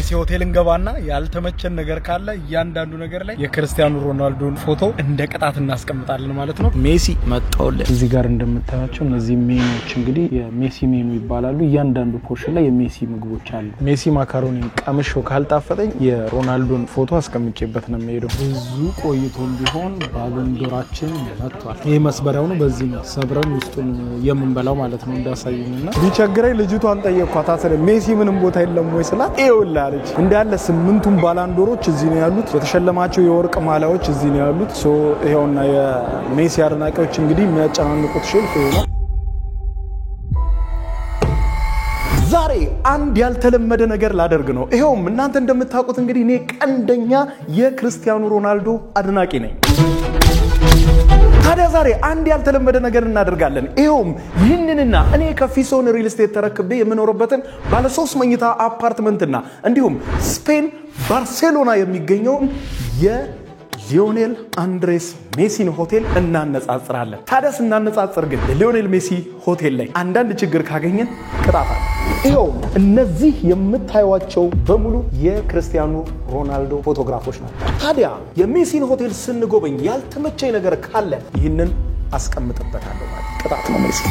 ሜሲ ሆቴል እንገባና ያልተመቸን ነገር ካለ ያንዳንዱ ነገር ላይ የክርስቲያኖ ሮናልዶን ፎቶ እንደ ቅጣት እናስቀምጣለን ማለት ነው። ሜሲ መጣውለ እዚህ ጋር እንደምታያቸው እነዚህ ሜኖች እንግዲህ የሜሲ ሜኑ ይባላሉ። ያንዳንዱ ፖርሽን ላይ የሜሲ ምግቦች አሉ። ሜሲ ማካሮኒ ቀምሾ ካልጣፈጠኝ የሮናልዶን ፎቶ አስቀምጬበት ነው የሚሄደው። ብዙ ቆይቶም ቢሆን ባሎንዶራችን መጥቷል። ይሄ መስበሪያው ነው። በዚህ ነው ሰብረን ውስጡን የምንበላው ማለት ነው። እንዳሳየኝና ቢቸግረኝ ልጅቷን ጠየቅኳት አሰለ ሜሲ ምንም ቦታ የለም ወይ ስላት ይውላልች እንዳለ 8ቱም ባላንዶሮች እዚህ ነው ያሉት። የተሸለማቸው የወርቅ ማላዎች እዚህ ነው ያሉት። ሶ ይሄውና የሜሲ አድናቂዎች እንግዲህ የሚያጨናንቁት ሼልፍ ነው። ዛሬ አንድ ያልተለመደ ነገር ላደርግ ነው። ይሄውም እናንተ እንደምታውቁት እንግዲህ እኔ ቀንደኛ የክርስቲያኖ ሮናልዶ አድናቂ ነኝ። ታዲያ ዛሬ አንድ ያልተለመደ ነገር እናደርጋለን። ይሄውም ይህንንና እኔ ከፊሶን ሪል ስቴት ተረክቤ የምኖርበትን ባለ 3 መኝታ አፓርትመንትና እንዲሁም ስፔን ባርሴሎና የሚገኘው የሊዮኔል አንድሬስ ሜሲን ሆቴል እናነጻጽራለን። ታዲያ ስናነጻጽር ግን የሊዮኔል ሜሲ ሆቴል ላይ አንዳንድ ችግር ካገኘን ቅጣት አለ። ይሄውም እነዚህ የምታዩዋቸው በሙሉ የክርስቲያኖ ሮናልዶ ፎቶግራፎች ናቸው። ታዲያ የሜሲን ሆቴል ስንጎበኝ ያልተመቸኝ ነገር ካለ ይህንን አስቀምጥበታለሁ ማለት ቅጣት ነው ሜሲ።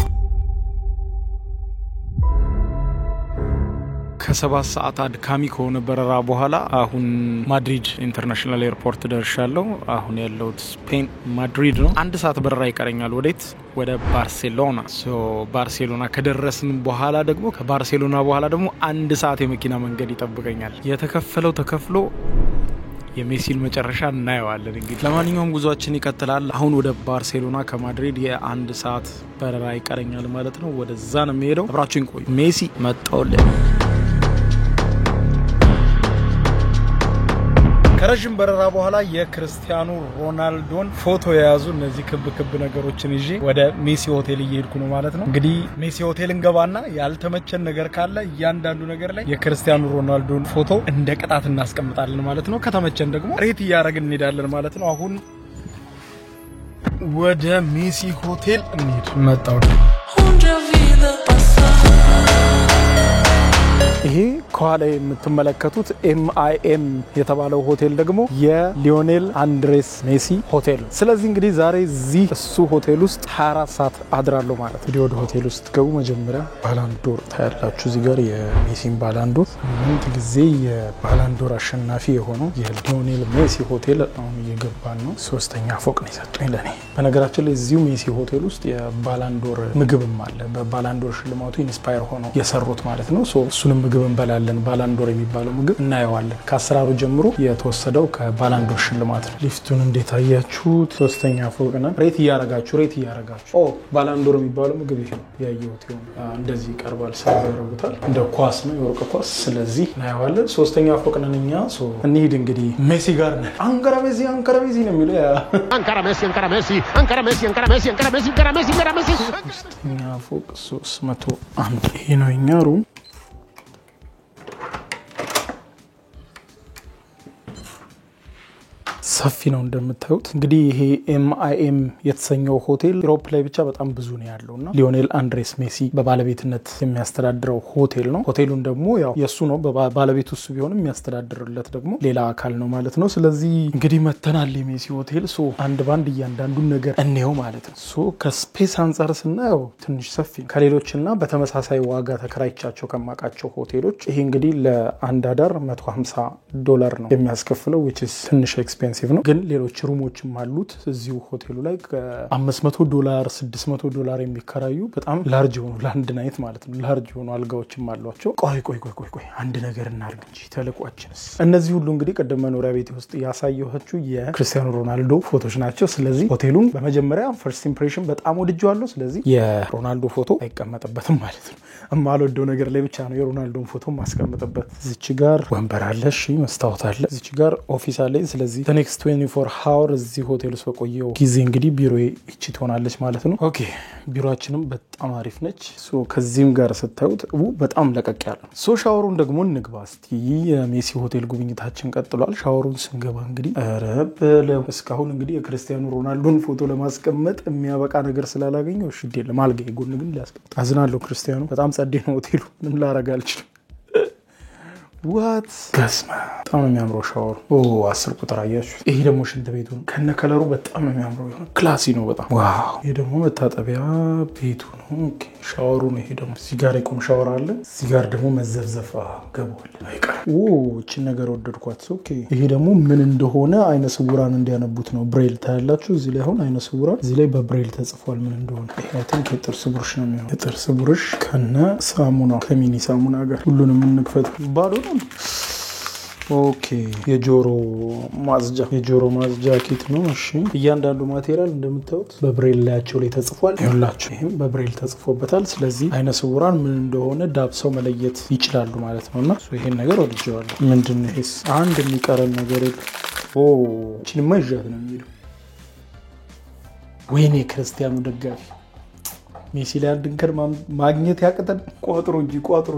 ከ7 ሰዓት አድካሚ ከሆነ በረራ በኋላ አሁን ማድሪድ ኢንተርናሽናል ኤርፖርት ደርሻለሁ። አሁን ያለሁት ስፔን ማድሪድ ነው። 1 ሰዓት በረራ ይቀረኛል። ወዴት? ወደ ባርሴሎና። ባርሴሎና ከደረስን በኋላ ደግሞ ከባርሴሎና በኋላ ደግሞ 1 ሰዓት የመኪና መንገድ ይጠብቀኛል። የተከፈለው ተከፍሎ የሜሲን መጨረሻ እናየዋለን። እንግዲህ ለማንኛውም ጉዟችን ይቀጥላል። አሁን ወደ ባርሴሎና ከማድሪድ የ1 ሰዓት በረራ ይቀረኛል ማለት ነው። ወደዛ ነው የሚሄደው። አብራችሁን ቆዩ። ሜሲ መጣውልኝ። ከረጅም በረራ በኋላ የክርስቲያኖ ሮናልዶን ፎቶ የያዙ እነዚህ ክብ ነገሮችን ይዤ ወደ ሜሲ ሆቴል እየሄድኩ ነው ማለት ነው። እንግዲህ ሜሲ ሆቴል እንገባና ያልተመቸን ነገር ካለ ያንዳንዱ ነገር ላይ የክርስቲያኖ ሮናልዶን ፎቶ እንደ ቅጣት እናስቀምጣለን ማለት ነው። ከተመቸን ደግሞ ሬት እያደረግን እንሄዳለን ማለት ነው። አሁን ወደ ሜሲ ሆቴል እንሄድ። መጣው ይሄ ከኋላ የምትመለከቱት MIM የተባለው ሆቴል ደግሞ የሊዮኔል አንድሬስ ሜሲ ሆቴል። ስለዚህ እንግዲህ ዛሬ እዚህ እሱ ሆቴል ውስጥ 24 ሰዓት አድራለሁ ማለት ነው። ወደ ሆቴል ውስጥ ገቡ። መጀመሪያ ባላንዶር ታያላችሁ። እዚህ ጋር የሜሲን ባላንዶር 8 ጊዜ የባላንዶር አሸናፊ የሆነው የሊዮኔል ሜሲ ሆቴል አሁን እየገባን ነው። 3ኛ ፎቅ ነው የሰጠኝ ለኔ። በነገራችን ላይ እዚሁ ሜሲ ሆቴል ውስጥ የባላንዶር ምግብም አለ። በባላንዶር ሽልማቱ ኢንስፓየር ሆኖ የሰሩት ማለት ነው። እሱንም ምግብ እንበላለን። ባላንዶር የሚባለው ምግብ እናየዋለን። ከአሰራሩ ጀምሮ የተወሰደው ከባላንዶር ሽልማት ነው። ሊፍቱን እንዴት አያችሁት? 3ኛ ፎቅ ነው። ሬት እያረጋችሁ ባላንዶር የሚባለው ምግብ ይሄ ነው ያየሁት። እንደዚህ ይቀርባል። ሰርቭ ያደርጉታል። እንደ ኳስ ነው፣ የወርቅ ኳስ። ስለዚህ እናየዋለን። 3ኛ ፎቅ ነን እኛ። እንሂድ እንግዲህ ሜሲ ጋር ነን። አንካራ ሜሲ ነው የሚለው አንካራ ሜሲ 3ኛ ፎቅ 301 ይሄ ነው የኛ ሩም። ሰፊ ነው እንደምታዩት። እንግዲህ ይሄ MIM የተሰኘው ሆቴል ዩሮፕ ላይ ብቻ በጣም ብዙ ነው ያለውና ሊዮኔል አንድሬስ ሜሲ በባለቤትነት የሚያስተዳድረው ሆቴል ነው። ሆቴሉን ደግሞ ያው የሱ ነው ባለቤቱ እሱ ቢሆንም የሚያስተዳድርለት ደግሞ ሌላ አካል ነው ማለት ነው። ስለዚህ እንግዲህ መተናል የሜሲ ሆቴል። አንድ ባንድ እያንዳንዱን ነገር እንየው ማለት ነው። ከስፔስ አንፃር ስናየው ትንሽ ሰፊ ከሌሎችና በተመሳሳይ ዋጋ ተከራይቻቸው ከማቃቸው ሆቴሎች ይሄ እንግዲህ ለአንድ አዳር $150 ነው የሚያስከፍለው which is ትንሽ ኤክስፔንሲቭ ነው። ግን ሌሎች ሩሞችም አሉት እዚሁ ሆቴሉ ላይ $500 $600 የሚከራዩ በጣም ላርጅ ሆኑ ለአንድ ናይት ማለት ነው ላርጅ ሆኑ አልጋዎችም አሏቸው። ቆይ አንድ ነገር እናርግ እንጂ ተልቋችንስ። እነዚህ ሁሉ እንግዲህ ቀደም መኖሪያ ቤት ውስጥ ያሳየኋችሁ የክርስቲያኖ ሮናልዶ ፎቶች ናቸው። ስለዚህ ሆቴሉን በመጀመሪያ ፈርስት ኢምፕሬሽን በጣም ወድጄዋለሁ። ስለዚህ የሮናልዶ ፎቶ አይቀመጥበትም ማለት ነው። እማልወደው ነገር ላይ ብቻ ነው የሮናልዶን ፎቶ ማስቀመጥበት። እዚች ጋር ወንበር አለ፣ እሺ መስታወት አለ፣ እዚች ጋር ኦፊስ አለ። ስለዚህ next 24 hours እዚህ ሆቴል ውስጥ በቆየው ጊዜ እንግዲህ ቢሮ ይቺ ትሆናለች ማለት ነው። ኦኬ ቢሮአችንም በጣም አሪፍ ነች። ከዚህም ጋር ስታዩት በጣም ለቀቅ ያለ ነው። ሻወሩን ደግሞ እንግባ እስቲ። የሜሲ ሆቴል ጉብኝታችን ቀጥሏል። ሻወሩን ስንገባ እንግዲህ እስካሁን እንግዲህ የክርስቲያኖ ሮናልዶን ፎቶ ለማስቀመጥ የሚያበቃ ነገር ስላላገኘው እሺ አይደለም አልጋ ጎን ግን ሊያስቀምጥ አዝናለሁ። ክርስቲያኖ በጣም ጸዴ ነው ሆቴሉ። ምንም ላረጋ አልችልም። what ገስማ በጣም ነው የሚያምረው ሻወር 10 ቁጥር አያችሁ ይሄ ደግሞ ሽንት ቤቱ ከነ ከለሩ በጣም ነው የሚያምረው ክላሲ ነው በጣም ዋው ይሄ ደግሞ መታጠቢያ ቤቱ ነው ኦኬ ሻወሩ ነው ይሄ ደግሞ እዚህ ጋር የቆም ሻወር አለ እዚህ ጋር ደግሞ መዘፍዘፋ ገባል አይቀር እቺ ነገር ወደድኳት ኦኬ ይሄ ደግሞ ምን እንደሆነ አይነ ስውራን እንዲያነቡት ነው ብሬል ታያላችሁ እዚህ ላይ አሁን አይነ ስውራን እዚህ ላይ በብሬል ተጽፏል ምን እንደሆነ አይ ቲንክ የጥርስ ብሩሽ ነው የሚሆነው የጥርስ ብሩሽ ከነ ሳሙና ከሚኒ ሳሙና ጋር ሁሉንም እንክፈት ባዶ ነው ኦኬ የጆሮ ማጽጃ ኪት ነው እሺ እያንዳንዱ ማቴሪያል እንደምታዩት በብሬል ላያቸው ላይ ተጽፏል ይኸውላችሁ ይሄም በብሬል ተጽፎበታል ስለዚህ አይነ ስውራን ምን እንደሆነ ዳብሰው መለየት ይችላሉ ማለት ነውና ይሄን ነገር ወድጄዋለሁ ምንድነው ይሄስ አንድ የሚቀረን ነገር እቺንማ ይዣት ነው የሚሄደው ወይኔ ክርስቲያኑ ደጋፊ ሜሲ ላይ አንድንከር ማግኘት ያቀተን ቋጥሮ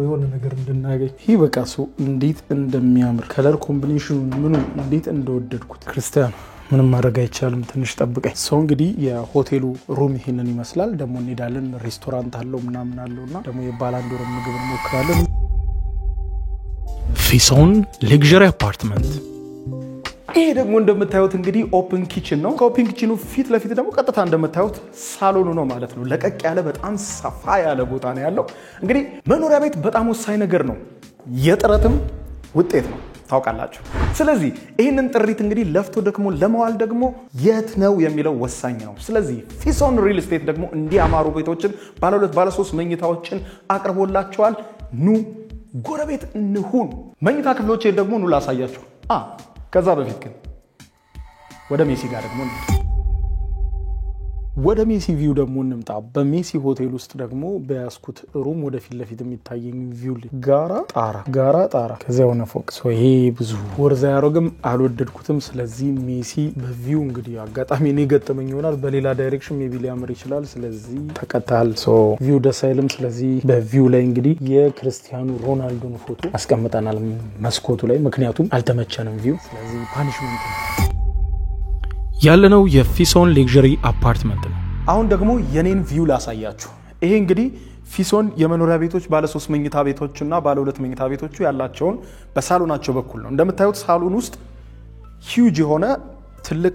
የሆነ ነገር እንድናገኝ ይሄ በቃ ሰው እንዴት እንደሚያምር ከለር ኮምቢኔሽኑ ምኑ እንዴት እንደወደድኩት ክርስቲያኑ ምንም ማድረግ አይቻልም ትንሽ ጠብቀኝ ሰው እንግዲህ የሆቴሉ ሩም ይሄንን ይመስላል ደግሞ እንሄዳለን ሬስቶራንት አለው ምናምን አለውና ደግሞ የባላንዶር ምግብ እንሞክራለን ፊሶን ሌክዠሪ አፓርትመንት ይሄ ደግሞ እንደምታዩት እንግዲህ ኦፕን ኪችን ነው ከኦፕን ኪችኑ ፊት ለፊት ደግሞ ቀጥታ እንደምታዩት ሳሎኑ ነው ማለት ነው ለቀቅ ያለ በጣም ሰፋ ያለ ቦታ ነው ያለው እንግዲህ መኖሪያ ቤት በጣም ወሳኝ ነገር ነው የጥረትም ውጤት ነው ታውቃላችሁ ስለዚህ ይሄንን ጥሪት እንግዲህ ለፍቶ ደግሞ ለማዋል ደግሞ የት ነው የሚለው ወሳኝ ነው ስለዚህ ፊሶን ሪል ስቴት ደግሞ እንዲያማሩ ቤቶችን ባለ 2 ባለ 3 መኝታዎችን አቅርቦላችኋል ኑ ጎረቤት እንሁን መኝታ ክፍሎቼ ደግሞ ኑ ላሳያችሁ ከዛ በፊት ግን ወደ ሜሲ ጋር ደግሞ ወደ ሜሲ ቪው ደግሞ እንምጣ በሜሲ ሆቴል ውስጥ ደግሞ በያስኩት ሩም ወደ ፊት ለፊት የሚታየኝ ቪው ጋራ ጣራ ከዚያው ነው ፎቅ ይሄ ብዙ ወርዛ ያሮግም አልወደድኩትም ስለዚህ ሜሲ በቪው እንግዲህ አጋጣሚ ነው ገጠመኝ ይሆናል በሌላ ዳይሬክሽን ሜቢ ሊያምር ይችላል ስለዚህ ተቀጣል ቪው ደሳይልም ስለዚህ በቪው ላይ እንግዲህ የክርስቲያኑ ሮናልዶን ፎቶ አስቀምጠናል መስኮቱ ላይ ምክንያቱም አልተመቸንም ቪው ስለዚህ ፓኒሽመንት ያለነው የፊሶን ሌክዠሪ አፓርትመንት ነው አሁን ደግሞ የኔን ቪው ላሳያችሁ ይሄ እንግዲህ ፊሶን የመኖሪያ ቤቶች ባለ 3 መኝታ ቤቶችና ባለ 2 መኝታ ቤቶቹ ያላቸውን በሳሎናቸው በኩል ነው እንደምታዩት ሳሎን ውስጥ ሂውጅ የሆነ ትልቅ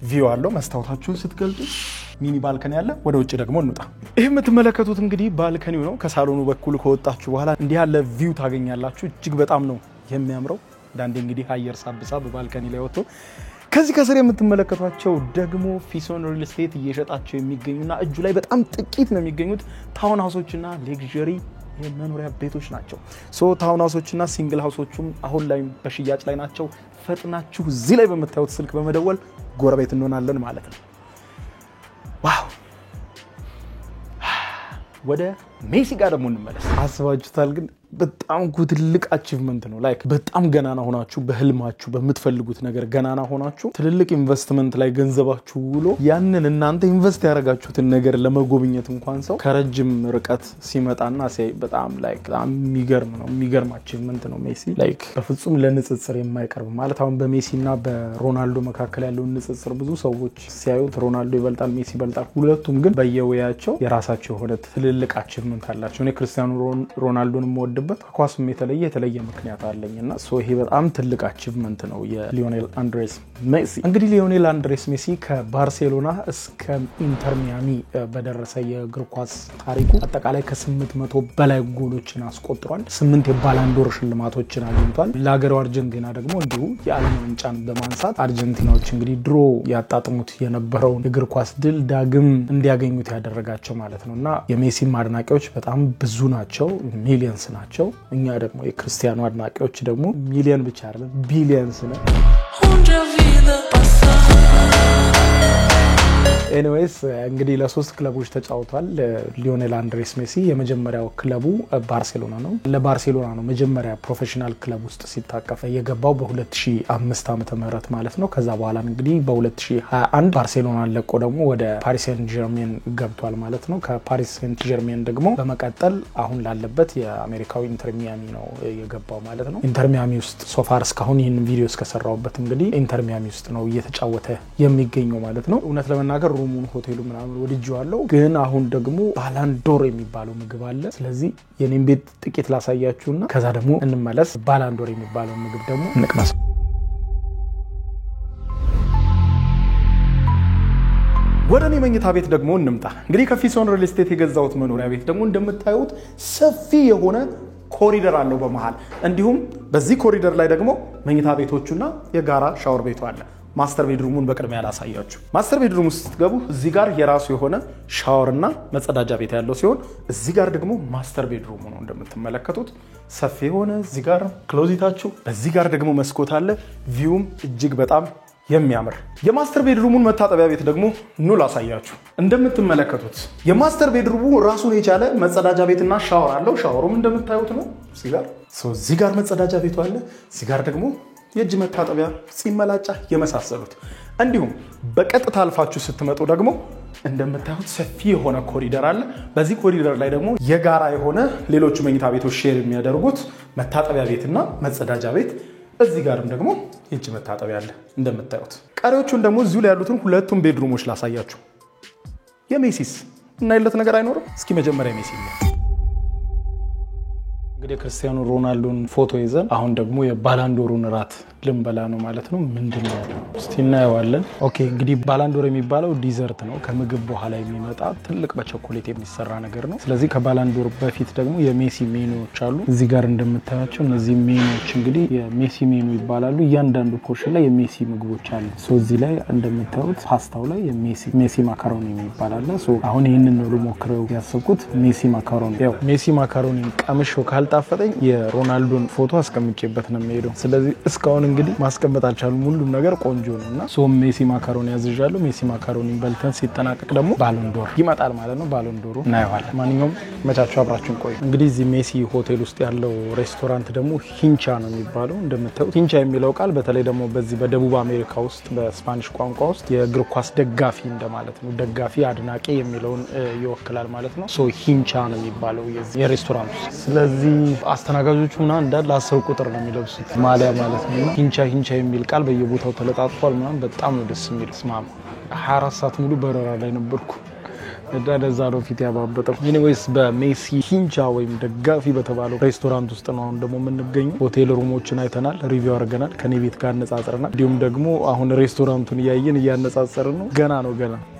ቪው አለው መስታወታችሁን ስትገልጡ ሚኒ ባልከኒ ያለ ወደ ውጭ ደግሞ እንውጣ ይሄ የምትመለከቱት እንግዲህ ባልከኒው ነው ከሳሎኑ በኩል ከወጣችሁ በኋላ እንዲህ ያለ ቪው ታገኛላችሁ እጅግ በጣም ነው የሚያምረው ዳንዴ እንግዲህ አየር ሳብሳ በባልከኒ ላይ ወጥቶ ከዚህ ከስር የምትመለከቷቸው ደግሞ ፊሶን ሪል ስቴት እየሸጣቸው የሚገኙና እጁ ላይ በጣም ጥቂት ነው የሚገኙት ታውን ሃውሶችና ሌክዠሪ የመኖሪያ ቤቶች ናቸው ታውን ሃውሶችና ሲንግል ሃውሶችም አሁን ላይ በሽያጭ ላይ ናቸው ፈጥናችሁ እዚህ ላይ በመታዩት ስልክ በመደወል ጎረቤት እንሆናለን ማለት ነው ዋው ወደ ሜሲ ጋር ደግሞ እንመለስ አስባችሁታል ግን በጣም ትልቅ አቺቭመንት ነው ላይክ በጣም ገናና ሆናችሁ በህልማችሁ በመትፈልጉት ነገር ገናና ሆናችሁ ትልልቅ ኢንቨስትመንት ላይ ገንዘባችሁ ውሎ ያንን እናንተ ኢንቨስት ያደርጋችሁትን ነገር ለመጎብኘት እንኳን ሰው ከረጅም ርቀት ሲመጣና ሲያይ በጣም ላይክ የሚገርም አቺቭመንት ነው ሜሲ ላይክ በፍጹም ለንጽጽር የማይቀርብ ማለት አሁን በሜሲና በሮናልዶ መካከል ያለው ንጽጽር ብዙ ሰዎች ሲያዩት ሮናልዶ ይበልጣል ሜሲ ይበልጣል ሁለቱም ግን በየወያቸው የራሳቸው ሆነ ትልልቅ አቺቭመንት አላቸው እኔ ክርስቲያኖ ሮናልዶን ወደ ኳስም የተለየ ምክንያት አለኝና ይሄ በጣም ትልቅ አቺቭመንት ነው የሊዮኔል አንድሬስ ሜሲ እንግዲህ ሊዮኔል አንድሬስ ሜሲ ከባርሴሎና እስከ ኢንተር ሚያሚ በደረሰ የእግር ኳስ ታሪኩ አጠቃላይ ከ800 በላይ ጎሎችን አስቆጥሯል 8 የባላንዶር ሽልማቶችን አግኝቷል ለሀገሩ አርጀንቲና ደግሞ እንዲሁ የዓለም ዋንጫን በማንሳት አርጀንቲናዎች እንግዲህ ድሮ ያጣጥሙት የነበረው እግር ኳስ ድል ዳግም እንዲያገኙት ያደረጋቸው ማለት ነውና የሜሲ አድናቂዎች በጣም ብዙ ናቸው ሚሊየንስ ናቸው እኛ ደግሞ የክርስቲያኑ አድናቂዎች ደግሞ ሚሊየን ብቻ አይደለም ቢሊየንስ ነው ኤኒዌይስ እንግዲህ ለሶስት ክለቦች ተጫውቷል ሊዮኔል አንድሬስ ሜሲ የመጀመሪያው ክለቡ ባርሴሎና ነው ለባርሴሎና ነው መጀመሪያ ፕሮፌሽናል ክለብ ውስጥ ሲታቀፈ የገባው በ2005 ዓመተ ምህረት ማለት ነው ከዛ በኋላ እንግዲህ በ2021 ባርሴሎና ለቆ ደግሞ ወደ ፓሪስ ሴንት ጀርሜን ገብቷል ማለት ነው ከፓሪስ ሴንት ጀርሜን ደግሞ በመቀጠል አሁን ላለበት የአሜሪካው ኢንተር ሚያሚ ነው የገባው ማለት ነው ኢንተር ሚያሚ ውስጥ ሶፋር እስካሁን ይሄን ቪዲዮ እስከሰራውበት እንግዲህ ኢንተር ሚያሚ ውስጥ ነው እየተጫወተ የሚገኘው ማለት ነው እውነት ለመናገር ለመናገር ሩሙን ሆቴሉ ምናምን ወድጄዋለሁ ግን አሁን ደግሞ ባላንዶር የሚባለው ምግብ አለ ስለዚህ የኔን ቤት ጥቂት ላሳያችሁና ከዛ ደግሞ እንመለስ ባላንዶር የሚባለው ምግብ ደግሞ እንቅመስ ወደኔ መኝታ ቤት ደግሞ እንምጣ እንግዲህ ከፊሶን ሪል ስቴት የገዛውት መኖሪያ ቤት ደግሞ እንደምታዩት ሰፊ የሆነ ኮሪደር አለው በመሃል እንዲሁም በዚህ ኮሪደር ላይ ደግሞ መኝታ ቤቶቹና የጋራ ሻወር ቤቱ አለ ማስተር ቤድሩሙን በቅድሚያ ያላሳያችሁ ማስተር ቤድሩም ውስጥ ገቡ እዚህ ጋር የራሱ የሆነ ሻወርና መጸዳጃ ቤት ያለው ሲሆን እዚህ ጋር ደግሞ ማስተር ቤድሩሙ ነው እንደምትመለከቱት ሰፊ የሆነ እዚህ ጋር ክሎዚታችሁ በዚህ ጋር ደግሞ መስኮት አለ ቪውም እጅግ በጣም የሚያምር የማስተር ቤድሩሙን መታጠቢያ ቤት ደግሞ ኑ ላሳያችሁ እንደምትመለከቱት የማስተር ቤድሩሙ ራሱን የቻለ መጸዳጃ ቤትና ሻወር አለው ሻወሩም እንደምታዩት ነው እዚህ ጋር መጸዳጃ ቤቱ አለ እዚህ ጋር ደግሞ የእጅ መታጠቢያ ሲመላጫ የመሳሰሉት እንዲሁም በቀጥታ አልፋችሁ ስትመጡ ደግሞ እንደምታዩት ሰፊ የሆነ ኮሪደር አለ በዚህ ኮሪደር ላይ ደግሞ የጋራ የሆነ ሌሎች መኝታ ቤቶች ሼር የሚያደርጉት መታጠቢያ ቤትና መጸዳጃ ቤት እዚህ ጋርም ደግሞ የእጅ መታጠቢያ አለ እንደምታዩት ቀሪዎቹን ደግሞ እዚሁ ላይ ያሉትን ሁለቱም ቤድሩሞች ላሳያችሁ የሜሲስ እና ይለት ነገር አይኖርም እስኪ መጀመሪያ ሜሲ እንግዲህ ክርስቲያኖ ሮናልዶን ፎቶ ይዘን አሁን ደግሞ የባላንዶሩን ራት ልንበላ ነው ማለት ነው ምንድነው እስቲ እናየዋለን ኦኬ እንግዲህ ባላንዶር የሚባለው ዲዘርት ነው ከምግብ በኋላ የሚመጣ ትልቅ በቸኮሌት የሚሰራ ነገር ነው ስለዚህ ከባላንዶር በፊት ደግሞ የሜሲ ሜኑዎች አሉ እዚህ ጋር እንደምታያቸው እነዚህ ሜኑዎች እንግዲህ የሜሲ ሜኑ ይባላሉ እያንዳንዱ ፖርሽን ላይ የሜሲ ምግቦች አሉ እዚህ ላይ እንደምታዩት ፓስታው ላይ የሜሲ ማካሮኒ የሚባል አለ አሁን ይሄንን ነው ልሞክረው ያሰብኩት ሜሲ ማካሮኒ ያው ሜሲ ማካሮኒ ቀምሾ ካልጣፈጠኝ የሮናልዶን ፎቶ አስቀምጬበት ነው የሚሄደው ስለዚህ እስካሁን እንግዲህ ማስቀመጥ አልቻሉም ሁሉም ነገር ቆንጆ ነውና ሜሲ ማካሮኒ ያዝዣለሁ ሜሲ ማካሮኒ በልተን ሲጠናቀቅ ደግሞ ባሎንዶር ይመጣል ማለት ነው ባሎንዶሩ እናየዋለን ማንኛውም መቻቹ አብራችሁን ቆዩ እንግዲህ እዚህ ሜሲ ሆቴል ውስጥ ያለው ሬስቶራንት ደግሞ ሂንቻ ነው የሚባለው እንደምታዩት ሂንቻ የሚለው ቃል በተለይ ደግሞ በዚህ በደቡብ አሜሪካ ውስጥ በስፓኒሽ ቋንቋ ውስጥ የእግር ኳስ ደጋፊ እንደማለት ነው ደጋፊ አድናቂ የሚለውን ይወክላል ማለት ነው ሂንቻ ነው የሚባለው የሬስቶራንቱ ስለዚህ አስተናጋጆቹ እንዳለ 10 ቁጥር ነው የሚለብሱት ማሊያ ማለት ነው ሂንቻ የሚል ቃል በየቦታው ተለጣጥፏል ማለት በጣም ነው ደስ የሚል ስማማ 24 ሰዓት ሙሉ በረራ ላይ ነበርኩ እንደዛ ነው ፊት ያባበጠው ኤኒዌይስ በሜሲ ሂንቻ ወይም ደጋፊ በተባለው ሬስቶራንት ውስጥ ነው ደግሞ የምንገኘው ሆቴል ሩሞችን አይተናል ሪቪው አድርገናል ከኔ ቤት ጋር አነጻጽረናል እንዲሁም ደግሞ አሁን ሬስቶራንቱን እያነጻጸርን ነው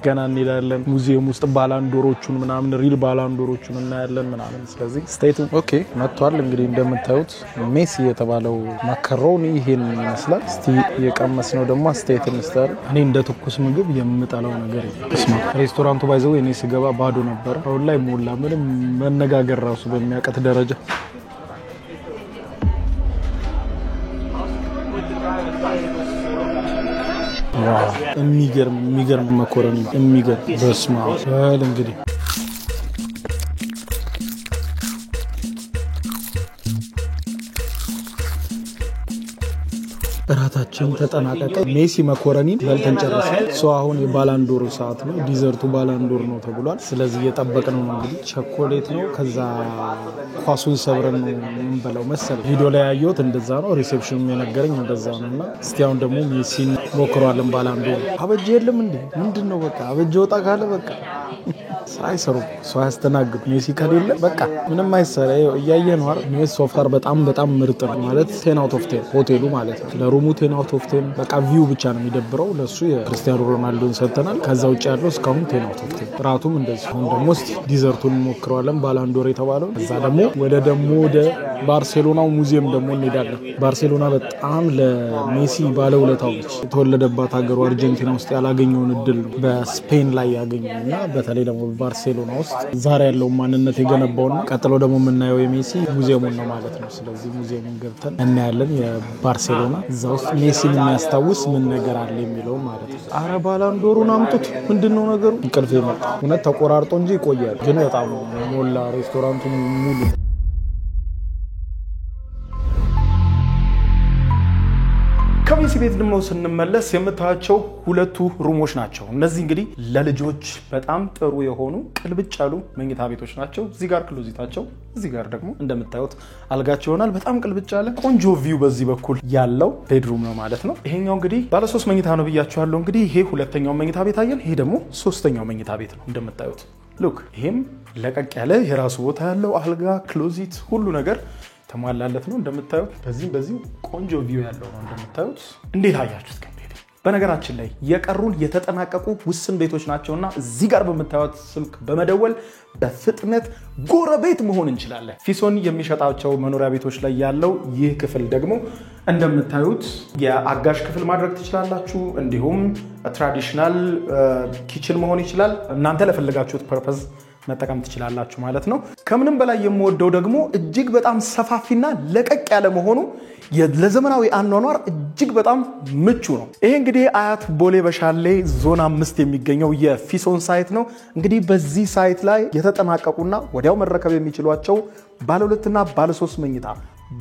ገና እንሄዳለን ሙዚየም ውስጥ ባላንዶሮቹን ምናምን ሪል ባላንዶሮቹን እናያለን ምናምን ስለዚህ ስቴቱ ኦኬ መጥቷል እንግዲህ እንደምታዩት ሜሲ የተባለው ማካሮኒ ይሄን ይመስላል እስቲ የቀመስነው ደግሞ ስቴት እንስታር እኔ እንደ ትኩስ ምግብ የምጠላው ነገር ነው ሬስቶራንቱ ባይዘው እኔ ስገባ ባዶ ነበር አሁን ላይ ሞላ ምንም መነጋገር ራሱ በሚያቀት ደረጃ የሚገርም መኮረኒ የሚገርም በስማ እንግዲህ ራታችን ተጠናቀቀ ሜሲ መኮረኒ በልተን ጨረሰን አሁን የባላንዶር ሰዓት ነው ዲዘርቱ ባላንዶር ነው ተብሏል ስለዚህ እየጠበቅነው ነው እንግዲህ ቸኮሌት ነው ከዛ ኳሱን ሰብረን ነው እንበላው መሰለኝ ቪዲዮ ላይ ያየሁት እንደዛ ነው ሪሴፕሽኑ የነገረኝ እንደዛ ነውና እስቲ አሁን ደግሞ ሜሲን ሞክሯለን ባላንዶር አበጀ የለም እንዴ ምንድነው በቃ አበጀ ወጣ ካለ በቃ ሳይሰሩ ያስተናግዱ ሜሲ ከሌለ በቃ ምንም አይሰራ እያየ ነው አይደል ሜሲ ሶፋር በጣም ምርጥ ነው ማለት 10 out of 10 ሆቴሉ ማለት ነው ለሩሙ 10 out of 10 በቃ ቪው ብቻ ነው የሚደብረው ለሱ የክርስቲያኖ ሮናልዶን ሰጥተናል ከዛ ውጭ ያለው እስካሁን 10 out of 10 ራቱም እንደዚህ አሁን ደግሞ እስቲ ዲዘርቱን ሞክረዋለን ባላንዶር የተባለው እዛ ደግሞ ወደ ባርሴሎናው ሙዚየም ደግሞ እንሄዳለን ባርሴሎና በጣም ለሜሲ ባለውለታው ነች የተወለደባት ሀገሩ አርጀንቲና ውስጥ ያላገኘውን እድል ነው በስፔን ላይ ያገኘውና በተለይ ደግሞ ባርሴሎና ውስጥ ዛሬ ያለው ማንነት የገነባውና ቀጥሎ ደግሞ የምናየው የሜሲ ሙዚየሙን ነው ማለት ነው ስለዚህ ሙዚየሙን ገብተን እናያለን የባርሴሎና እዛ ውስጥ ሜሲን የሚያስታውስ ምን ነገር አለ የሚለው ማለት ነው አረ ባላንዶሩን አምጡት ምንድነው ነገሩ እንቅልፍ ይመጣ እውነት ተቆራርጦ እንጂ ይቆያል ግን በጣም ሞላ ሬስቶራንቱ ሙሉ ሜሲ ቤት ደግሞ ስንመለስ የምታያቸው ሁለቱ ሩሞች ናቸው። እነዚህ እንግዲህ ለልጆች በጣም ጥሩ የሆኑ ቅልብጭ ያሉ መኝታ ቤቶች ናቸው። እዚህ ጋር ክሎዚታቸው፣ እዚህ ጋር ደግሞ እንደምታዩት አልጋቸው ይሆናል። በጣም ቅልብጭ ያለ ቆንጆ ቪው በዚህ በኩል ያለው ቤድሩም ነው ማለት ነው። ይሄኛው እንግዲህ ባለ 3 መኝታ ነው ብያችኋለሁ። እንግዲህ ይሄ ሁለተኛው መኝታ ቤት አየን። ይሄ ደግሞ ሶስተኛው መኝታ ቤት ነው እንደምታዩት። ሉክ ይሄም ለቀቅ ያለ የራሱ ቦታ ያለው አልጋ፣ ክሎዚት፣ ሁሉ ነገር ተሟላለት ነው እንደምታዩት። በዚህ ቆንጆ ቪው ያለው ነው እንደምታዩት። እንዴት አያችሁት ግን? በነገራችን ላይ የቀሩን የተጠናቀቁ ውስን ቤቶች ናቸውና እዚህ ጋር በመታወት ስልክ በመደወል በፍጥነት ጎረቤት መሆን እንችላለን። ፊሶን የሚሸጣቸው መኖሪያ ቤቶች ላይ ያለው ይህ ክፍል ደግሞ እንደምታዩት የአጋሽ ክፍል ማድረግ ትችላላችሁ። እንዲሁም ትራዲሽናል ኪችን መሆን ይችላል። እናንተ ለፈለጋችሁት ፐርፐዝ መጠቀም ትችላላችሁ ማለት ነው። ከምንም በላይ የምወደው ደግሞ እጅግ በጣም ሰፋፊና ለቀቅ ያለ መሆኑ ለዘመናዊ አኗኗር እጅግ በጣም ምቹ ነው። ይሄ እንግዲህ አያት ቦሌ በሻሌ ዞን 5 የሚገኘው የፊሶን ሳይት ነው። እንግዲህ በዚህ ሳይት ላይ የተጠናቀቁና ወዲያው መረከብ የሚችሏቸው ባለ 2 እና ባለ 3 መኝታ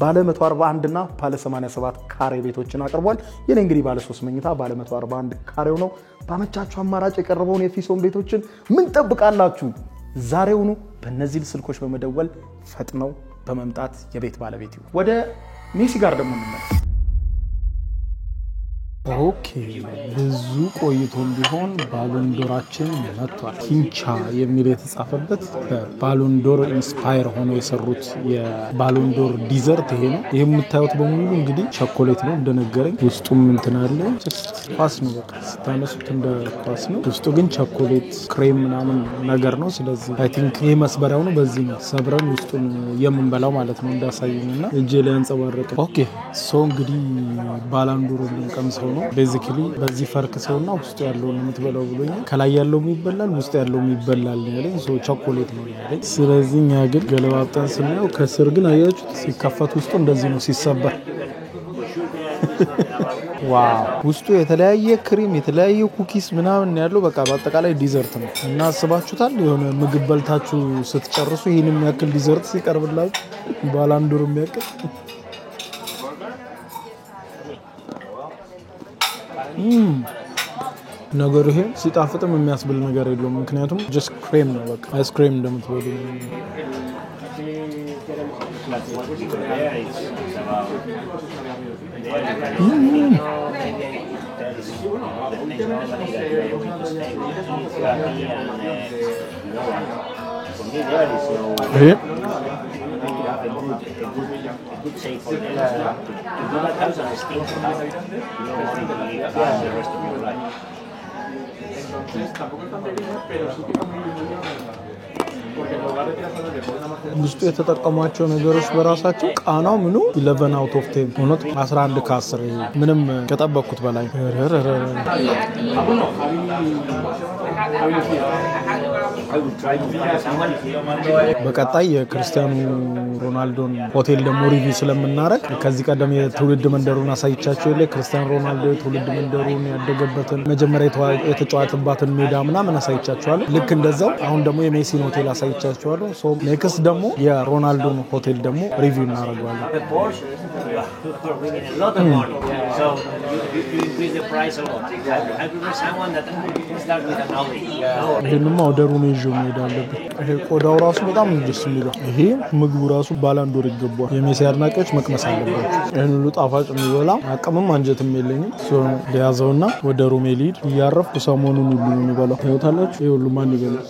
ባለ 141 እና ባለ 87 ካሬ ቤቶችን አቅርቧል። የኔ እንግዲህ ባለ 3 መኝታ ባለ 141 ካሬው ነው። ባመቻችሁ አማራጭ የቀረበውን የፊሶን ቤቶችን ምን ጠብቃላችሁ? ዛሬውኑ በእነዚህ ስልኮች በመደወል ፈጥነው በመምጣት የቤት ባለቤት ይሁኑ። ወደ ሜሲ ጋር ደግሞ እንመለስ። ኦኬ ብዙ ቆይቶም ቢሆን ባሎንዶራችን መጥቷል። ኪንቻ የሚል የተጻፈበት በባሎንዶር ኢንስፓየር ሆኖ የሰሩት የባሎንዶር ዲዘርት ይሄ ነው። ይሄ የምታዩት በሙሉ እንግዲህ ቸኮሌት ነው እንደነገረኝ። ውስጡም እንትን አለ ኳስ ነው፣ በቃ ስታነሱት እንደ ኳስ ነው። ውስጡ ግን ቸኮሌት ክሬም ምናምን ነገር ነው። ስለዚህ አይ ቲንክ ይሄ መስበሪያው ነው። በዚህ ነው ሰብረን ውስጡን የምንበላው ማለት ነው እንዳሳየኝና እጄ ላይ አንጸባረቀ። ኦኬ ሶ እንግዲህ ባሎንዶር ቀምሰው ነው ቤዚክሊ በዚህ ፈርክ ሰውና ውስጡ ያለው የምትበላው ብሎኛል። ከላይ ያለው ይበላል፣ ውስጡ ያለው ይበላል ያለኝ ሶ ቸኮሌት ነው ያለኝ። ስለዚህ እኛ ግን ገለባብጠን ስናየው ከስር ግን አያችሁት ሲከፈት ውስጡ እንደዚህ ነው ሲሰበር። ዋው ውስጡ የተለያየ ክሪም የተለያየ ኩኪስ ምናምን ያለው በቃ በአጠቃላይ ዲዘርት ነው። እና አስባችሁታል የሆነ ምግብ በልታችሁ ስትጨርሱ ይሄን የሚያክል ዲዘርት ሲቀርብላችሁ ባሎንዶር የሚያክል ነገር ይሄ ሲጣፍጥም የሚያስብል ነገር የለውም። ምክንያቱም ጀስት ክሬም ነው በቃ አይስክሬም እንደምትበሉ good shape for to do that house and still to have it, you know, the rest of your life. ውስጡ የተጠቀሟቸው ነገሮች በራሳቸው ቃናው ምኑ 11 out of 10 ሆኖት 11 ከ10 ምንም ከጠበቅኩት በላይ በቀጣይ የክርስቲያኖ ሮናልዶን ሆቴል ደግሞ ሪቪው ስለምናረግ ከዚህ ቀደም የትውልድ መንደሩን አሳይቻችሁ የለ ክርስቲያኖ ሮናልዶ የትውልድ መንደሩን ያደገበትን መጀመሪያ የተጫወተባትን ሜዳ ምናምን አሳይቻችኋለሁ። ልክ እንደዛው አሁን ደግሞ የሜሲን ሆቴል አሳይቻችኋለሁ። ሶ ኔክስት ደግሞ የሮናልዶን ሆቴል ደግሞ ሪቪው እናደርጋለን። ይሄንማ ወደ ሩም ይዤው መሄድ አለብኝ። ይሄ ቆዳው ራሱ በጣም ደስ የሚለው ይሄ ምግቡ ራሱ ባሎንዶር ይገባል። የሜሲ አድናቂዎች መቅመስ አለባቸው። ይሄን ሁሉ ጣፋጭ የሚበላ አቅምም አንጀትም የለኝም። ሶ ለያዘውና ወደ ሩም ልሂድ። እያረፍኩ ሰሞኑን ሁሉ ነው የሚበላው። ታዩታላችሁ። ይሄ ሁሉ ማን ይበላል?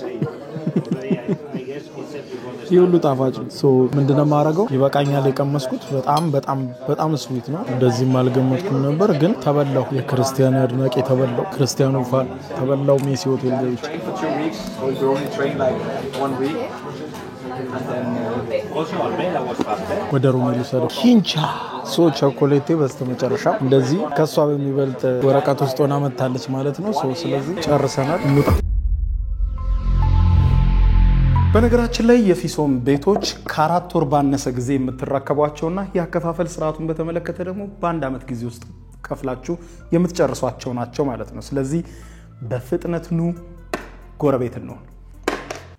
ይሁሉ ጣፋጭ ሶ ምንድነው ማረጋው? ይበቃኛል የቀመስኩት በጣም በጣም በጣም ስዊት ነው። እንደዚህም አልገመትኩም ነበር ግን ተበላው። የክርስቲያኖ አድናቂ ተበላው። ክርስቲያኖ ፋን ተበላው። ሜሲ ሆቴል ገብቼ ወደ ሩሜሉ ሰደ ኪንቻ ሶ ቸኮሌቴ በስተመጨረሻ እንደዚህ ከሷ በሚበልጥ ወረቀት ውስጥ ሆና መታለች ማለት ነው። ሶ ስለዚህ ጨርሰናል። በነገራችን ላይ የፊሶን ቤቶች ከ4 ወር ባነሰ ጊዜ የምትረከቧቸውና ያከፋፈል ስርዓቱን በተመለከተ ደግሞ በአንድ አመት ጊዜ ውስጥ ከፍላችሁ የምትጨርሷቸው ናቸው ማለት ነው። ስለዚህ በፍጥነት ኑ፣ ጎረቤት ነው።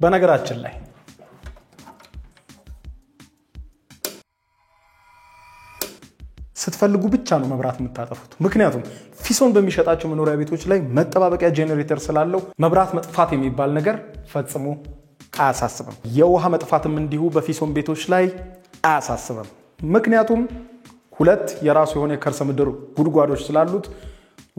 በነገራችን ላይ ስትፈልጉ ብቻ ነው መብራት የምታጠፉት ምክንያቱም ፊሶን በሚሸጣቸው መኖሪያ ቤቶች ላይ መጠባበቂያ ጄኔሬተር ስላለው መብራት መጥፋት የሚባል ነገር ፈጽሞ አያሳስብም የውሃ መጥፋትም እንዲሁ በፊሶን ቤቶች ላይ አያሳስብም ምክንያቱም ሁለት የራሱ የሆነ የከርሰ ምድር ጉድጓዶች ስላሉት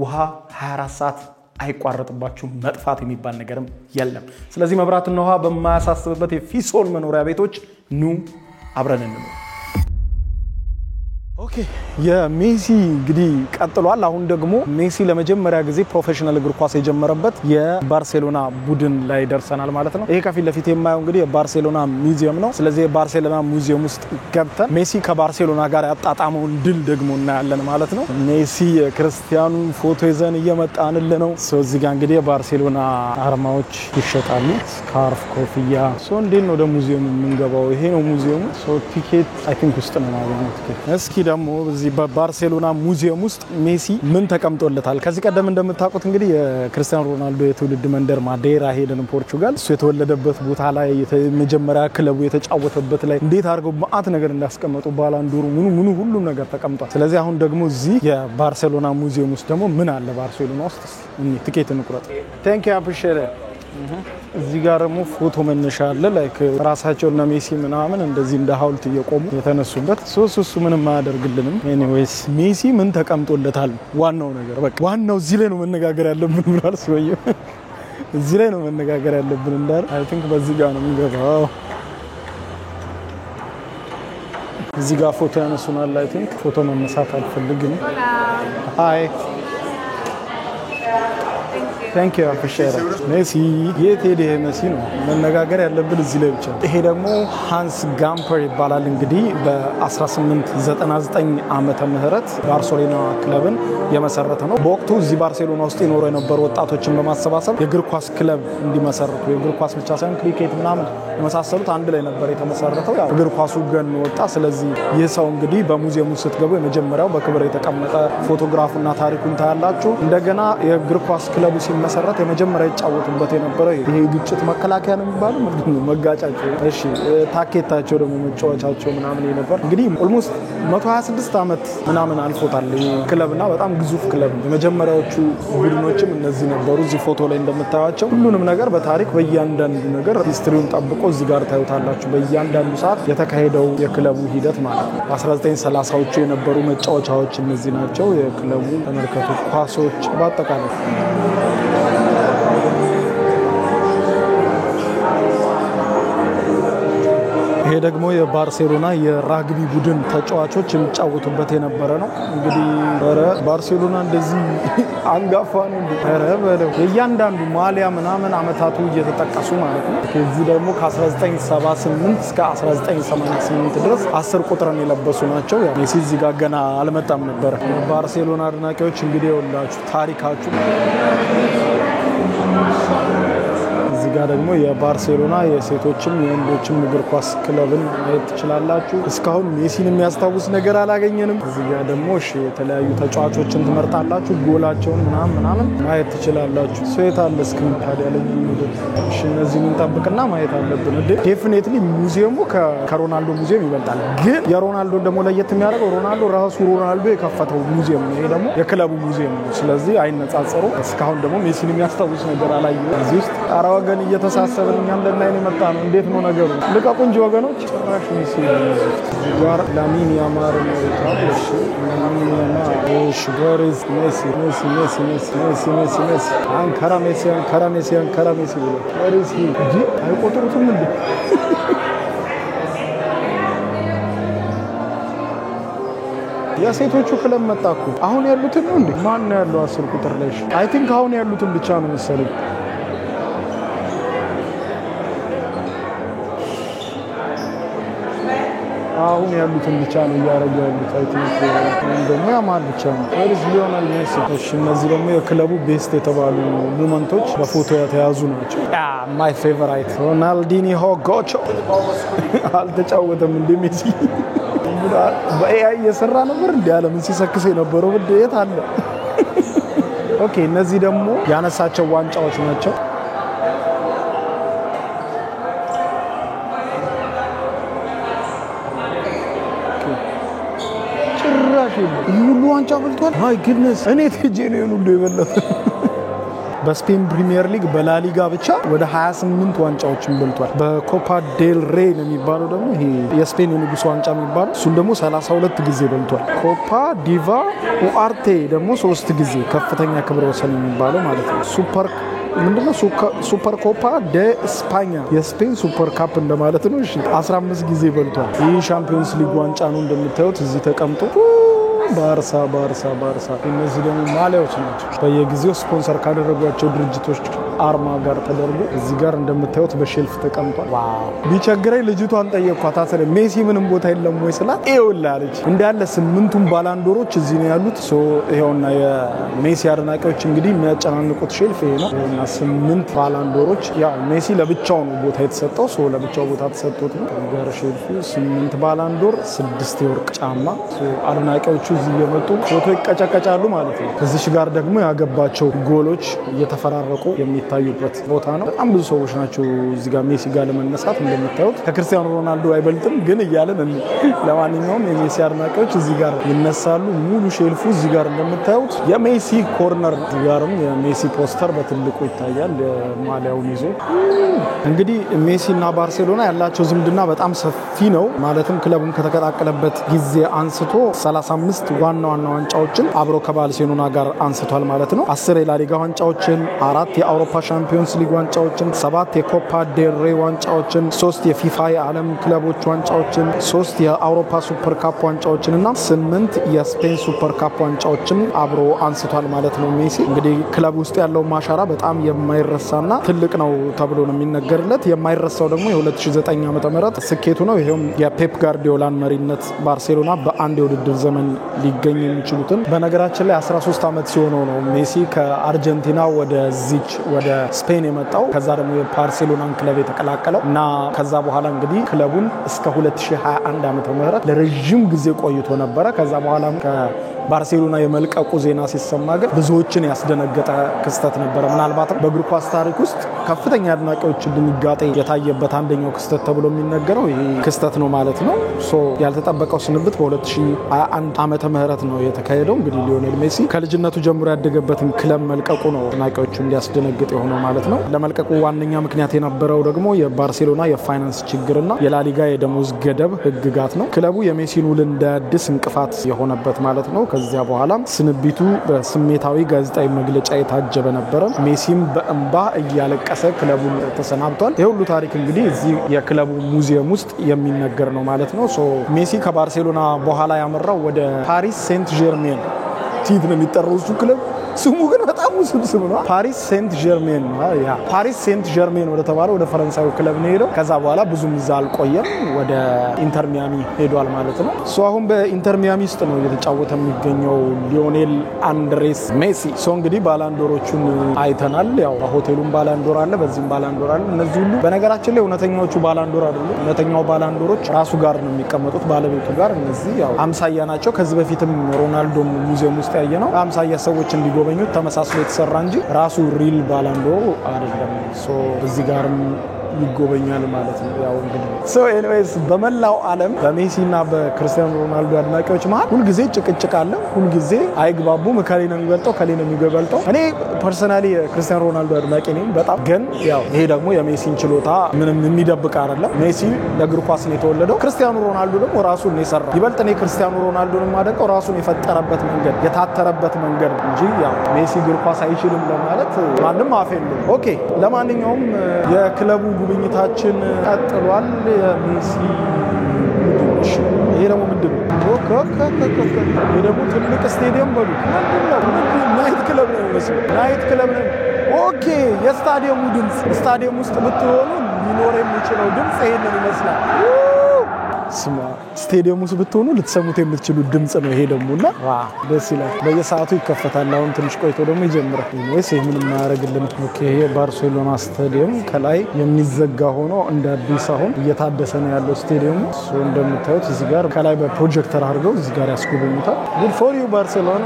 ውሃ 24 ሰዓት አይቋረጥባችሁ መጥፋት የሚባል ነገርም የለም ስለዚህ መብራትና ውሃ በማያሳስብበት የፊሶን መኖሪያ ቤቶች ኑ አብረን እንኖር ኦኬ የሜሲ እንግዲህ ቀጥሏል አሁን ደግሞ ሜሲ ለመጀመሪያ ጊዜ ፕሮፌሽናል እግር ኳስ የጀመረበት የባርሴሎና ቡድን ላይ ደርሰናል ማለት ነው ይሄ ከፊት ለፊት የማየው እንግዲህ የባርሴሎና ሙዚየም ነው ስለዚህ የባርሴሎና ሙዚየም ውስጥ ገብተን ሜሲ ከባርሴሎና ጋር ያጣጣመውን ድል ደግሞ እናያለን ማለት ነው ሜሲ የክርስቲያኑ ፎቶ ይዘን እየመጣንል ነው እዚህ ጋር እንግዲህ የባርሴሎና አርማዎች ይሸጣሉ ስካርፍ ኮፍያ እንዴት ነው ወደ ሙዚየም የምንገባው ይሄ ነው ሙዚየሙ ቲኬት አይ ቲንክ ውስጥ ነው ማለት ቲኬት እስኪ ደግሞ በዚህ በባርሴሎና ሙዚየም ውስጥ ሜሲ ምን ተቀምጦለታል ከዚህ ቀደም እንደምታውቁት እንግዲህ የክርስቲያኖ ሮናልዶ የትውልድ መንደር ማዴራ ሄደን ፖርቹጋል እሱ የተወለደበት ቦታ ላይ የመጀመሪያ ክለቡ የተጫወተበት ላይ እንዴት አድርገው ማአት ነገር እንዳስቀመጡ ባላንዶሩ ምኑ ሁሉም ነገር ተቀምጧል ስለዚህ አሁን ደግሞ እዚህ የባርሴሎና ሙዚየም ውስጥ ደግሞ ምን አለ ባርሴሎና ውስጥ ቲኬት እንቁረጥ ቴንክ ዩ አፕሪሺየት እዚህ ጋር ደግሞ ፎቶ መነሻ አለ ላይክ ራሳቸውና ሜሲ ምናምን እንደዚህ እንደ ሐውልት እየቆሙ የተነሱበት ሶስቱ ምንም ማያደርግልንም ኤኒዌይስ ሜሲ ምን ተቀምጦለታል ዋናው ነገር በቃ ዋናው እዚህ ላይ ነው መነጋገር ያለብን ብሏል ሰውዬው እዚህ ላይ ነው መነጋገር ያለብን እንዳር አይ ቲንክ በዚህ ጋር ነው የሚገባው እዚህ ጋር ፎቶ ያነሱናል አይ ቲንክ ፎቶ መነሳት አልፈልግም ሃይ Thank you appreciate it ሜሲ የቴዲ ሜሲ ነው መነጋገር ያለብን እዚህ ላይ ብቻ ይሄ ደግሞ ሃንስ ጋምፐር ይባላል እንግዲህ በ1899 ዓመተ ምህረት ባርሴሎና ክለብን የመሰረተ ነው በወቅቱ እዚህ ባርሴሎና ውስጥ ይኖሩ የነበሩ ወጣቶችን በማሰባሰብ የእግር ኳስ ክለብ እንዲመሰርቱ የእግር ኳስ ብቻ ሳይሆን ክሪኬት ምናምን የመሳሰሉት አንድ ላይ ነበር የተመሰረተው ያው እግር ኳሱ ገን ወጣ ስለዚህ ይህ ሰው እንግዲህ በሙዚየሙ ስትገቡ የመጀመሪያው በክብር የተቀመጠ ፎቶግራፍና ታሪኩን ታያላችሁ እንደገና የእግር ኳስ ክለቡ መሰረት የመጀመሪያ ይጫወቱበት የነበረ ይሄ ግጭት መከላከያ ነው የሚባለው ምንድነው መጋጫቸው እሺ ታኬታቸው ደግሞ መጫወቻቸው ምናምን ነበር እንግዲህ ኦልሞስት 126 አመት ምናምን አልፎታል ክለብና በጣም ግዙፍ ክለብ የመጀመሪያዎቹ ቡድኖችም እነዚህ ነበሩ እዚህ ፎቶ ላይ እንደምታዩቸው ሁሉንም ነገር በታሪክ በእያንዳንዱ ነገር ሂስትሪውን ጠብቆ እዚህ ጋር ታዩታላችሁ በእያንዳንዱ ሰዓት የተካሄደው የክለቡ ሂደት ማለት ነው 1930ዎቹ የነበሩ መጫወቻዎች እነዚህ ናቸው የክለቡ ተመልከቱ ኳሶች በአጠቃላይ ይሄ ደግሞ የባርሴሎና የራግቢ ቡድን ተጫዋቾች የሚጫወቱበት የነበረ ነው እንግዲህ ባርሴሎና እንደዚህ አንጋፋ ነው በለው የእያንዳንዱ ማሊያ ምናምን አመታቱ እየተጠቀሱ ማለት ነው ከዚህ ደግሞ ከ1978 እስከ 1988 ድረስ 10 ቁጥርን የለበሱ ናቸው ያው ሜሲ እዚህ ጋር ገና አልመጣም ነበር ባርሴሎና አድናቂዎች እንግዲህ ይወላችሁ ታሪካችሁ እዚህ ጋር ደግሞ የባርሴሎና የሴቶችም የወንዶችም እግር ኳስ ክለብን ማየት ትችላላችሁ እስካሁን ሜሲን የሚያስታውስ ነገር አላገኘንም እዚህ ጋር ደግሞ እሺ የተለያዩ ተጫዋቾችን ትመርጣላችሁ ጎላቸውን ምናምን ማየት ትችላላችሁ ሴታል እስከም ታዲያ እሺ እነዚህን እንጠብቅና ማየት አለብን ዴፊኒትሊ ሙዚየሙ ከሮናልዶ ሙዚየም ይበልጣል ግን የሮናልዶ ደግሞ ለየት የሚያደርገው ሮናልዶ የከፈተው ሙዚየም ነው ይሄ ደግሞ የክለቡ ሙዚየም ነው ስለዚህ አይነጻጸሩ እስካሁን ደግሞ ሜሲን የሚያስታውስ ነገር አላየንም እዚህ ውስጥ አራወገን እየተሳሰብን እኛም ለናይ ነው መጣ ነው እንዴት ነው ነገሩ ልቀቁ እንጂ ወገኖች ጭራሽ ሜሲ ጋር ላሚን ያማር ነው ታዲያሽ ላሚን ያማር እሺ ጋርስ ሜሲ አንካራ ሜሲ ብሎ ወርሲ እንጂ አይቆጥሩትም እንዴ የሴቶቹ ክለብ መጣኩ አሁን ያሉትን ነው እንዴ ማን ነው ያለው 10 ቁጥር ላይ አይ ቲንክ አሁን ያሉትን ብቻ ነው መሰለኝ አሁን ያሉትን ብቻ ነው ያረጋው ያሉት አይ ቲንክ እንደማ ያማል ብቻ ነው ወርስ ሊዮናል ሜሲ እሺ እነዚህ ደግሞ የክለቡ ቤስት የተባሉ ሞመንቶች በፎቶ የተያዙ ናቸው ማይ ፌቨራይት ሮናልዲኒሆ ጎቾ አልተጫወተም እንደ ሜሲ በኤአይ እየሰራ ነበር እንዴ ዓለምን ሲሰክስ የነበረው ብዴት አለ ኦኬ እነዚህ ደግሞ ያነሳቸው ዋንጫዎች ናቸው ጭራሽ ይሄ ሁሉ ዋንጫ በልቷል። ማይ ጉድነስ እኔ ተጄ ነው ሁሉ የበለጠ። በስፔን ፕሪሚየር ሊግ በላሊጋ ብቻ ወደ 28 ዋንጫዎችን በልቷል። በኮፓ ዴል ሬይ ነው የሚባለው ደግሞ ይሄ የስፔን የንጉስ ዋንጫ የሚባለው እሱን ደግሞ 32 ጊዜ በልቷል። ኮፓ ዲቫ ኡአርቴ ደግሞ 3 ጊዜ ከፍተኛ ክብረ ወሰን የሚባለው ማለት ነው። ምንድነው ሱፐር ኮፓ ደ ስፓኛ የስፔን ሱፐር ካፕ እንደማለት ነው። እሺ 15 ጊዜ በልቷል። ይህ ሻምፒዮንስ ሊግ ዋንጫ ነው እንደምታዩት እዚህ ተቀምጦ ባርሳ እነዚህ ደግሞ ማሊያዎች ናቸው። በየጊዜው ስፖንሰር ካደረጓቸው ድርጅቶች አርማ ጋር ተደርጎ እዚህ ጋር እንደምታዩት በሼልፍ ተቀምጧል። ዋው ቢቸግረኝ ልጅቷን ጠየቅኳት አሰለ ሜሲ ምንም ቦታ የለም ወይ ስላት ይኸውልህ አለች። እንዳለ 8ቱም ባላንዶሮች እዚህ ነው ያሉት። ሶ ይሄውና የሜሲ አድናቂዎች እንግዲህ የሚያጨናንቁት ሼልፍ ይሄ ነው እና 8 ባላንዶሮች ያው ሜሲ ለብቻው ነው ቦታ የተሰጠው። ሶ ለብቻው ቦታ ተሰጥቶት ነው ጋር ሼልፉ 8 ባላንዶር 6 የወርቅ ጫማ። ሶ አድናቂዎቹ እዚህ የመጡ ፎቶ ይቀጨቀጫሉ ማለት ነው። እዚህ ጋር ደግሞ ያገባቸው ጎሎች እየተፈራረቁ የሚታዩበት ቦታ ነው። በጣም ብዙ ሰዎች ናቸው እዚህ ጋር ሜሲ ጋር ለመነሳት እንደምታዩት ከክርስቲያኖ ሮናልዶ አይበልጥም ግን እያለን ለማንኛውም የሜሲ አድናቂዎች እዚህ ጋር ይነሳሉ። ሙሉ ሼልፉ እዚህ ጋር እንደምታዩት የሜሲ ኮርነር ጋርም የሜሲ ፖስተር በትልቁ ይታያል ማሊያውን ይዞ። እንግዲህ ሜሲና ባርሴሎና ያላቸው ዝምድና በጣም ሰፊ ነው። ማለትም ክለቡን ከተቀላቀለበት ጊዜ አንስቶ 35 ዋና ዋንጫዎችን አብሮ ከባርሴሎና ጋር አንስቷል ማለት ነው። 10 የላሊጋ ዋንጫዎችን፣ 4 የአውሮፓ ሻምፒዮንስ ሊግ ዋንጫዎችን፣ 7 የኮፓ ዴል ሬይ ዋንጫዎችን፣ 3 የፊፋ የዓለም ክለቦች ዋንጫዎችን፣ 3 የአውሮፓ ሱፐር ካፕ ዋንጫዎችን እና 8 የስፔን ሱፐር ካፕ ዋንጫዎችን አብሮ አንስቷል ማለት ነው። ሜሲ እንግዲህ ክለብ ውስጥ ያለው ማሻራ በጣም የማይረሳና ትልቅ ነው ተብሎ ነው የሚነገርለት። የማይረሳው ደግሞ የ2009 ዓ.ም ስኬቱ ነው። ይሄም የፔፕ ጋርዲዮላን መሪነት ባርሴሎና በአንድ የውድድር ዘመን ሊገኝ የሚችሉትን በነገራችን ላይ 13 ዓመት ሲሆነው ነው ሜሲ ከአርጀንቲና ወደ ስፔን የመጣው። ከዛ ደግሞ የባርሴሎናን ክለብ የተቀላቀለው እና ከዛ በኋላ እንግዲህ ክለቡን እስከ 2021 ዓ.ም ለረጅም ጊዜ ቆይቶ ነበረ። ከዛ በኋላ ባርሴሎና የመልቀቁ ዜና ሲሰማ ግን ብዙዎችን ያስደነገጠ ክስተት ነበር። ምናልባትም በእግር ኳስ ታሪክ ውስጥ ከፍተኛ አድናቂዎች ድንጋጤ የታየበት አንደኛው ክስተት ተብሎ የሚነገረው ይሄ ክስተት ነው ማለት ነው። ሶ ያልተጠበቀው ስንብት በ2021 ዓመተ ምህረት ነው የተካሄደው። እንግዲህ ሊዮኔል ሜሲ ከልጅነቱ ጀምሮ ያደገበትን ክለብ መልቀቁ ነው አድናቂዎቹን ሊያስደነግጥ የሆነው ማለት ነው። ለመልቀቁ ዋነኛ ምክንያት የነበረው ደግሞ የባርሴሎና የፋይናንስ ችግርና የላሊጋ የደሞዝ ገደብ ህግጋት ነው። ክለቡ የሜሲን ውል እንዳያድስ እንቅፋት የሆነበት ማለት ነው። ከዚያ በኋላ ስንብቱ በስሜታዊ ጋዜጣዊ መግለጫ የታጀበ ነበረ። ሜሲም በእንባ እያለቀሰ ክለቡን ተሰናብቷል። ይህ ሁሉ ታሪክ እንግዲህ እዚህ የክለቡ ሙዚየም ውስጥ የሚነገር ነው ማለት ነው። ሶ ሜሲ ከባርሴሎና በኋላ ያመራው ወደ ፓሪስ ሴንት ጀርሜን ቲት ነው የሚጠራው እሱ ክለብ። ስሙ ግን በጣም ውስብስብ ነው። ፓሪስ ሴንት ጀርሜን ነው። ያ ፓሪስ ሴንት ጀርሜን ወደ ተባለው ወደ ፈረንሳዩ ክለብ ነው ሄደው። ከዛ በኋላ ብዙም እዛ አልቆየም፣ ወደ ኢንተር ሚያሚ ሄዷል ማለት ነው። ሶ አሁን በኢንተር ሚያሚ ውስጥ ነው እየተጫወተ የሚገኘው ሊዮኔል አንድሬስ ሜሲ። ሶ እንግዲህ ባላንዶሮቹን አይተናል። ያው በሆቴሉም ባላንዶር አለ፣ በዚህም ባላንዶር አለ። እነዚህ ሁሉ በነገራችን ላይ እውነተኛዎቹ ባላንዶር አይደሉም። እውነተኛው ባላንዶሮች ራሱ ጋር ነው የሚቀመጡት፣ ባለቤቱ ጋር። እነዚህ ያው አምሳያ ናቸው። ከዚህ በፊትም ሮናልዶም ሙዚየም ውስጥ ያየ ነው አምሳያ ሰዎች እንዲጎበኙት ተመሳስሎ የተሰራ እንጂ ራሱ ሪል ባላንዶር አይደለም። ሶ እዚህ ጋርም ይጎበኛል ማለት ነው። ያው እንግዲህ ሶ ኤኒዌይስ በመላው ዓለም በሜሲና በክርስቲያኖ ሮናልዶ አድናቂዎች መሃል ሁልጊዜ ጭቅጭቅ አለ። ሁልጊዜ አይግባቡም። ከሌ ነው የሚበልጠው፣ ከሌ ነው የሚበልጠው። እኔ ፐርሰናሊ ክርስቲያኖ ሮናልዶ አድናቂ ነኝ በጣም። ግን ያው ይሄ ደግሞ የሜሲን ችሎታ ምንም የሚደብቅ አይደለም። ሜሲ ለእግር ኳስ ነው የተወለደው። ክርስቲያኖ ሮናልዶ ደግሞ ራሱን ነው የሰራው። ይበልጥ እኔ ክርስቲያኖ ሮናልዶን ማደንቀው ራሱን የፈጠረበት መንገድ፣ የታተረበት መንገድ እንጂ ያው ሜሲ እግር ኳስ አይችልም ለማለት ማንም አፍ የለውም። ኦኬ ለማንኛውም የክለቡ ጉብኝታችን ቀጥሏል። የሜሲ ቡድንሽ ይሄ ደግሞ ምንድነው? ይሄ ደግሞ ትልቅ ስቴዲየም በሉት ምንድነው? ናይት ክለብ ነው የሚመስለው። ናይት ክለብ ነው። ኦኬ የስታዲየሙ ድምፅ፣ ስታዲየም ውስጥ ብትሆኑ ሊኖር የሚችለው ድምፅ ይሄንን ይመስላል። ስማ ስቴዲየም ውስጥ ብትሆኑ ልትሰሙት የምትችሉ ድምጽ ነው ይሄ ደሞና ደስ ይላል። በየሰዓቱ ይከፈታል። አሁን ትንሽ ቆይቶ ደግሞ ይጀምራል ወይስ ምንም ማያረግልን? ኦኬ ይሄ ባርሴሎና ስታዲየም ከላይ የሚዘጋ ሆኖ እንደ አዲስ አሁን እየታደሰ ነው ያለው ስታዲየሙ። ሶ እንደምታዩት እዚህ ጋር ከላይ በፕሮጀክተር አድርገው እዚህ ጋር ያስጎበኙታል። ጉድ ፎር ዩ ባርሴሎና።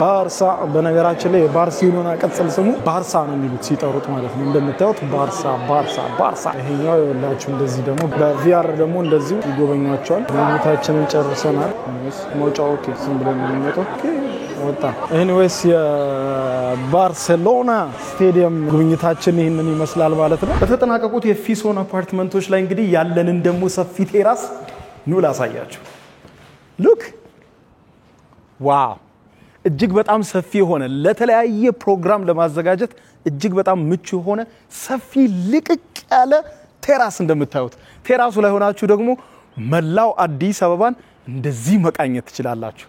ባርሳ በነገራችን ላይ የባርሴሎና ቅጽል ስሙ ባርሳ ነው የሚሉት ሲጠሩት ማለት ነው። እንደምታዩት ባርሳ ይሄኛው ይኸውላችሁ እንደዚህ ደግሞ በቪአር ደግሞ እንደዚህ እንደዚህ ይጎበኛቸዋል። ጉብኝታችንን ጨርሰናል። መውጫው ኦኬ ስም ብለን የምንመጣው ኦኬ ወጣ። ኤኒዌይስ የባርሴሎና ስቴዲየም ጉብኝታችን ይህንን ይመስላል ማለት ነው። በተጠናቀቁት የፊሶን አፓርትመንቶች ላይ እንግዲህ ያለንን ደግሞ ሰፊ ቴራስ ኑ ላሳያችሁ። ሉክ ዋው! እጅግ በጣም ሰፊ የሆነ ለተለያየ ፕሮግራም ለማዘጋጀት እጅግ በጣም ምቹ የሆነ ሰፊ ልቅቅ ያለ ቴራስ እንደምታዩት። ቴራሱ ላይ ሆናችሁ ደግሞ መላው አዲስ አበባን እንደዚህ መቃኘት ትችላላችሁ።